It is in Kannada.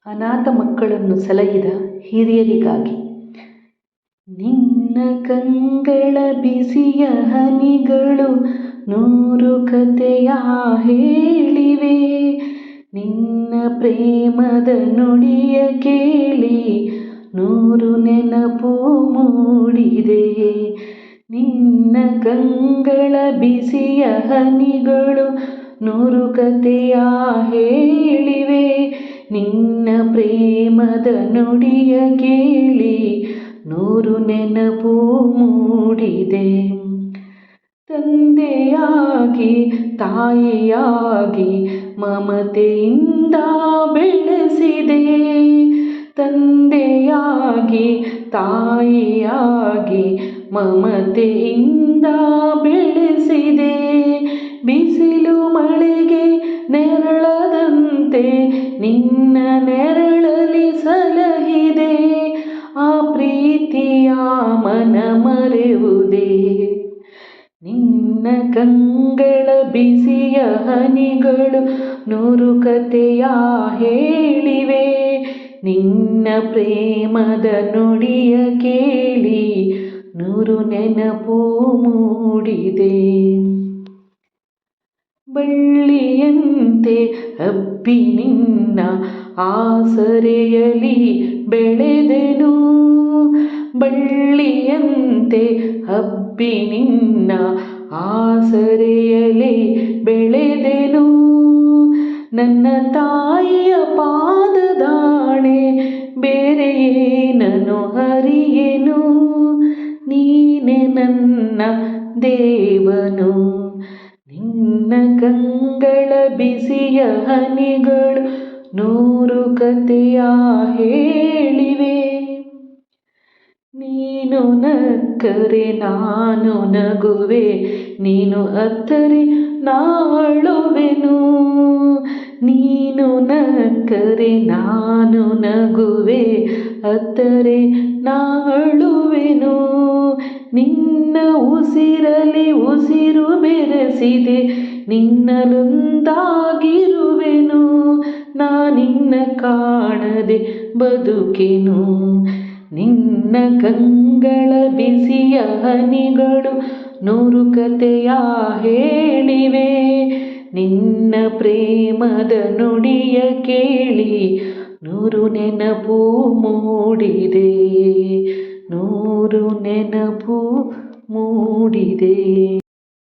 ಅನಾಥ ಮಕ್ಕಳನ್ನು ಸಲಹಿದ ಹಿರಿಯರಿಗಾಗಿ. ನಿನ್ನ ಕಂಗಳ ಬಿಸಿಯ ಹನಿಗಳು 100 ಕಥೆಯ ಹೇಳಿವೆ. ನಿನ್ನ ಪ್ರೇಮದ ನುಡಿಯ ಕೇಳಿ 100 ನೆನಪು ಮೂಡಿದೆ. ನಿನ್ನ ಕಂಗಳ ಬಿಸಿಯ ಹನಿಗಳು 100 ಕಥೆಯ ಹೇಳಿವೆ. ನಿನ್ನ ಪ್ರೇಮದ ನುಡಿಯ ಕೇಳಿ 100 ನೆನಪು ಮೂಡಿದೆ. ತಂದೆಯಾಗಿ ತಾಯಿಯಾಗಿ ಮಮತೆಯಿಂದ ಬೆಳೆಸಿದೆ. ತಂದೆಯಾಗಿ ತಾಯಿಯಾಗಿ ಮಮತೆಯಿಂದ ಬೆಳೆಸಿದೆ. ಬಿಸಿಲು ಮಳೆಗೆ ನೆರಳದಂತೆ ನಿನ್ನ ನೆರಳಲ್ಲಿ ಸಲಹಿದೆ. ಆ ಪ್ರೀತಿಯ ಮನ ಮರೆಯುವುದೇ. ನಿನ್ನ ಕಂಗಳ ಬಿಸಿಯ ಹನಿಗಳು 100 ಕಥೆಯ ಹೇಳಿವೆ. ನಿನ್ನ ಪ್ರೇಮದ ನುಡಿಯ ಕೇಳಿ 100 ನೆನಪು ಮೂಡಿದೆ. ಬಳ್ಳಿಯಂತೆ ಹಬ್ಬಿ ನಿನ್ನ ಆಸರೆಯಲ್ಲಿ ಬೆಳೆದೆನು. ಬಳ್ಳಿಯಂತೆ ಹಬ್ಬಿ ನಿನ್ನ ಆಸರೆಯಲ್ಲಿ ಬೆಳೆದೆನು. ನನ್ನ ತಾಯಿಯ ಪಾದದಾಣೆ ಬೇರೆ ಏನನು ಅರಿಯೆನು. ನೀನೆ ನನ್ನ ದೇವನು. ನಿನ್ನ ಕಂಗಳ ಬಿಸಿಯ ಹನಿಗಳು 100 ಕಥೆಯ ಹೇಳಿವೆ. ನೀನು ನಕ್ಕರೆ ನಾನು ನಗುವೆ. ನೀನು ಅತ್ತರೆ ನಾಳುವೆನು. ನೀನು ನಕ್ಕರೆ ನಾನು ನಗುವೆ. ಅತ್ತರೆ ನಾಳುವೆನು. ನಿನ್ನ ಉಸಿರಲಿ ಉಸಿರು ಬೆರೆಸಿದೆ. ನಿನ್ನಲೊಂದಾಗಿರುವೆನು. ನಾನಿನ್ನ ಕಾಣದೆ ಬದುಕೆನು. ನಿನ್ನ ಕಂಗಳ ಬಿಸಿಯ ಹನಿಗಳು 100 ಕಥೆಯ ಹೇಳಿವೆ. ನಿನ್ನ ಪ್ರೇಮದ ನುಡಿಯ ಕೇಳಿ 100 ನೆನಪು ಮೂಡಿದೆ. 100 ನೆನಪು ಮೂಡಿದೆ.